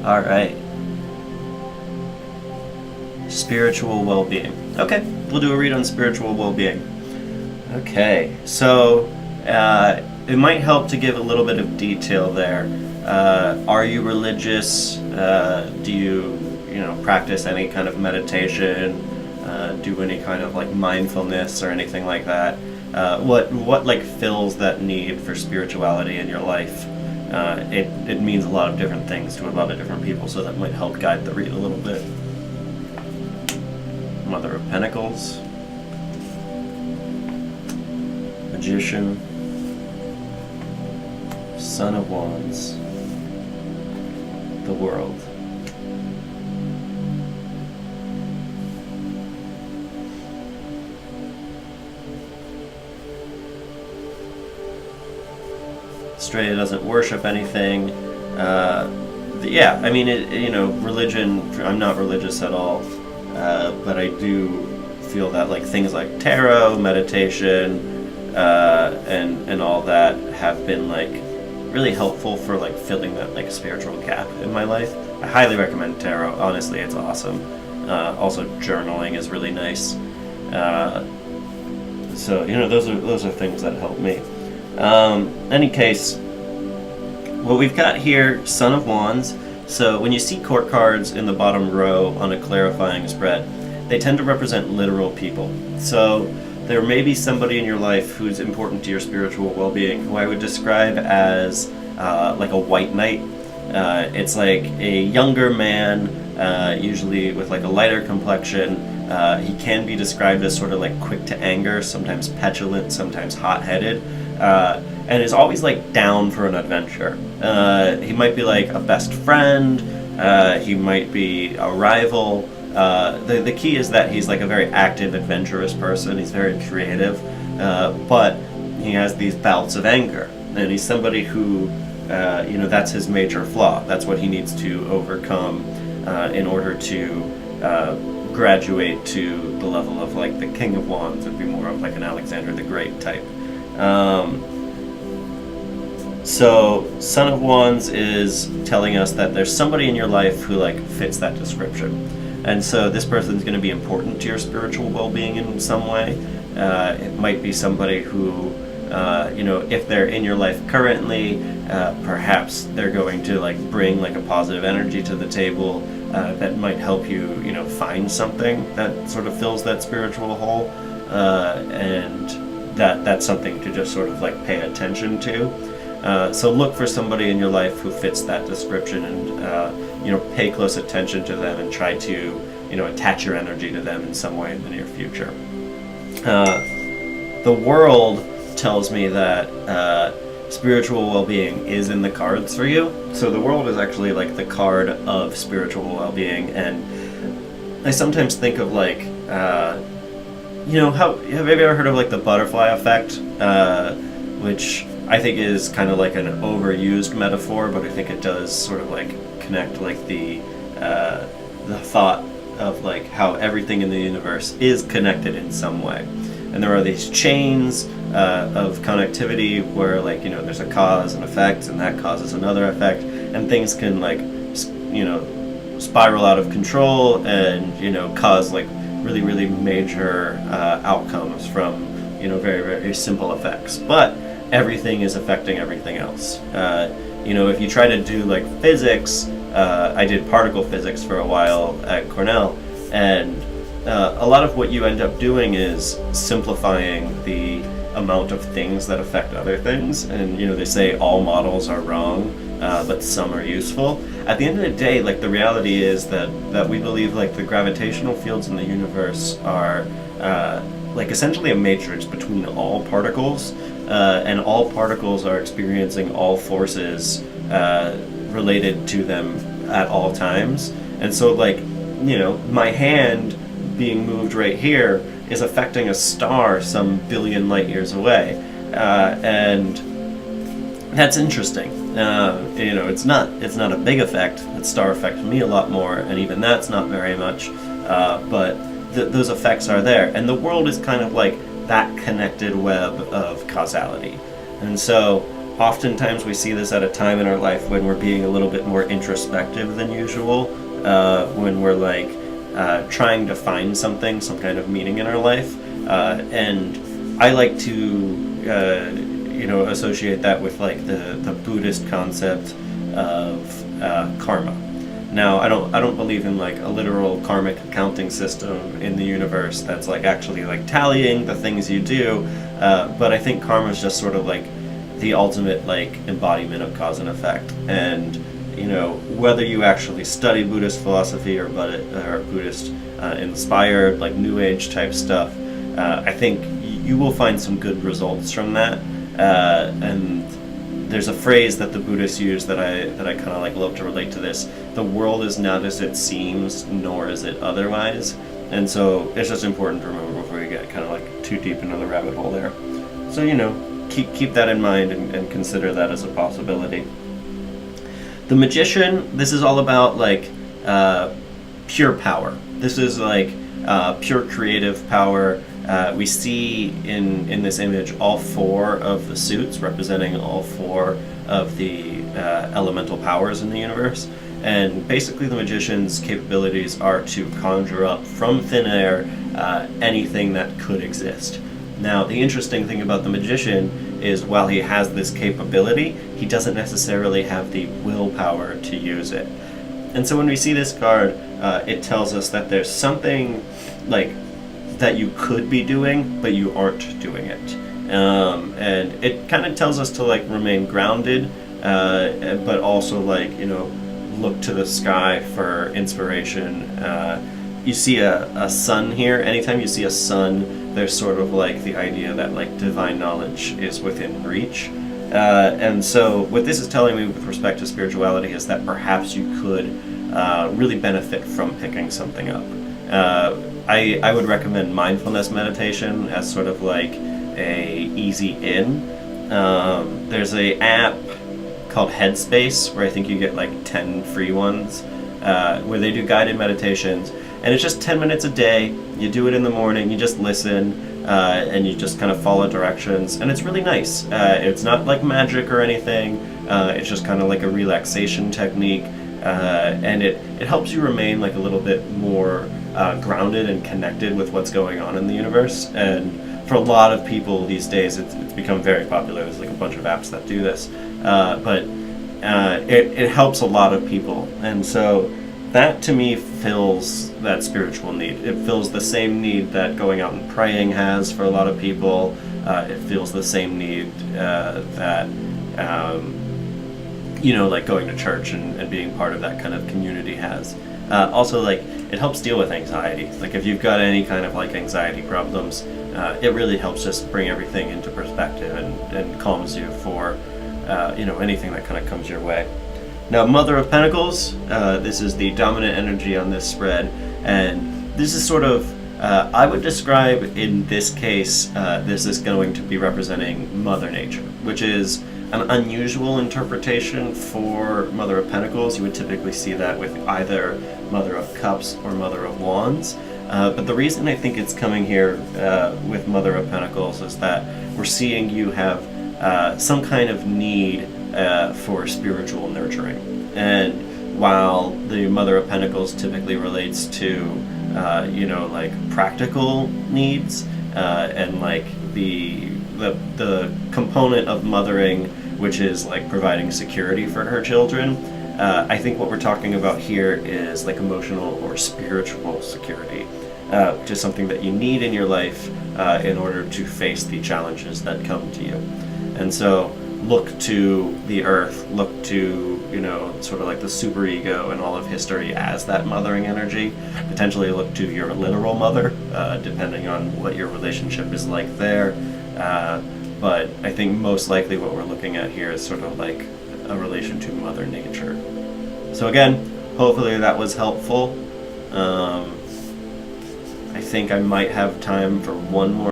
All right. Spiritual well-being. Okay, we'll do a read on spiritual well-being. Okay, so it might help to give a little bit of detail there. Are you religious? Do you practice any kind of meditation? Do any kind of like mindfulness or anything like that? What like fills that need for spirituality in your life? It means a lot of different things to a lot of different people, so that might help guide the read a little bit. Mother of Pentacles, Magician, Son of Wands, the World. Australia doesn't worship anything. Yeah, I mean, religion, I'm not religious at all, but I do feel that like things like tarot, meditation, and all that have been like really helpful for like filling that like spiritual gap in my life. I highly recommend tarot. Honestly, it's awesome. Also, journaling is really nice. So those are things that help me. Any case, what we've got here, Son of Wands. So when you see court cards in the bottom row on a clarifying spread, they tend to represent literal people. So there may be somebody in your life who's important to your spiritual well-being, who I would describe as like a white knight. It's like a younger man, usually with like a lighter complexion. He can be described as sort of like quick to anger, sometimes petulant, sometimes hot-headed. And is always like down for an adventure. He might be like a best friend, he might be a rival. The key is that he's like a very active, adventurous person. He's very creative, but he has these bouts of anger, and he's somebody who, that's his major flaw. That's what he needs to overcome in order to graduate to the level of like the King of Wands, and be more of like an Alexander the Great type. So Son of Wands is telling us that there's somebody in your life who like fits that description, and so this person's going to be important to your spiritual well-being in some way. It might be somebody who, if they're in your life currently, perhaps they're going to like bring like a positive energy to the table that might help you, find something that sort of fills that spiritual hole, and that's something to just sort of like pay attention to. So look for somebody in your life who fits that description, and pay close attention to them, and try to attach your energy to them in some way in the near future. The World tells me that spiritual well-being is in the cards for you. So the World is actually like the card of spiritual well-being, and I sometimes think of like have you ever heard of like the butterfly effect, which I think is kind of like an overused metaphor, but I think it does sort of like connect like the thought of like how everything in the universe is connected in some way, and there are these chains of connectivity where like there's a cause and effect, and that causes another effect, and things can like spiral out of control and cause like really, really major outcomes from very, very simple effects. But everything is affecting everything else. If you try to do like physics, I did particle physics for a while at Cornell, and a lot of what you end up doing is simplifying the amount of things that affect other things. And they say all models are wrong, but some are useful. At the end of the day, like the reality is that we believe like the gravitational fields in the universe are like essentially a matrix between all particles, and all particles are experiencing all forces related to them at all times. And so like my hand being moved right here is affecting a star some billion light years away, and that's interesting. It's not a big effect. That star affects me a lot more, and even that's not very much. But those effects are there, and the world is kind of like that connected web of causality. And so oftentimes we see this at a time in our life when we're being a little bit more introspective than usual, when we're like trying to find something, some kind of meaning in our life, and I like to associate that with like the Buddhist concept of karma. Now, I don't believe in like a literal karmic accounting system in the universe that's like actually like tallying the things you do, but I think karma is just sort of like the ultimate like embodiment of cause and effect. And whether you actually study Buddhist philosophy or Buddhist inspired like New Age type stuff, I think you will find some good results from that. And there's a phrase that the Buddhists use that I kind of like love to relate to this. The world is not as it seems, nor is it otherwise. And so it's just important to remember before you get kind of like too deep into the rabbit hole there. So keep that in mind and consider that as a possibility. The Magician, this is all about like pure power. This is like pure creative power. We see in this image all four of the suits representing all four of the elemental powers in the universe. And basically the Magician's capabilities are to conjure up from thin air anything that could exist. Now, the interesting thing about the Magician is while he has this capability, he doesn't necessarily have the willpower to use it. And so when we see this card, it tells us that there's something like that you could be doing, but you aren't doing it. And it kind of tells us to like remain grounded, but also like, look to the sky for inspiration. You see a sun here. Anytime you see a sun, there's sort of like the idea that like divine knowledge is within reach. And so what this is telling me with respect to spirituality is that perhaps you could really benefit from picking something up. I would recommend mindfulness meditation as sort of like a easy in. There's a app called Headspace where I think you get like 10 free ones where they do guided meditations, and it's just 10 minutes a day. You do it in the morning, you just listen, and you just kind of follow directions, and it's really nice. It's not like magic or anything, it's just kind of like a relaxation technique, and it helps you remain like a little bit more grounded and connected with what's going on in the universe. And for a lot of people these days, it's become very popular. There's like a bunch of apps that do this, but it helps a lot of people. And so that to me fills that spiritual need. It fills the same need that going out and praying has for a lot of people. It fills the same need that like going to church and being part of that kind of community has. Also, like, it helps deal with anxiety. Like, if you've got any kind of like anxiety problems, it really helps just bring everything into perspective and calms you for anything that kind of comes your way. Now, Mother of Pentacles, this is the dominant energy on this spread, and this is sort of, I would describe in this case, this is going to be representing Mother Nature, which is an unusual interpretation for Mother of Pentacles. You would typically see that with either Mother of Cups or Mother of Wands. But the reason I think it's coming here with Mother of Pentacles is that we're seeing you have some kind of need for spiritual nurturing. And while the Mother of Pentacles typically relates to, like practical needs and like the component of mothering, which is like providing security for her children, I think what we're talking about here is like emotional or spiritual security, which is something that you need in your life in order to face the challenges that come to you. And so look to the earth, look to, sort of like the superego and all of history as that mothering energy. Potentially look to your literal mother, depending on what your relationship is like there. But I think most likely what we're looking at here is sort of like a relation to Mother Nature. So again, hopefully that was helpful. I think I might have time for one more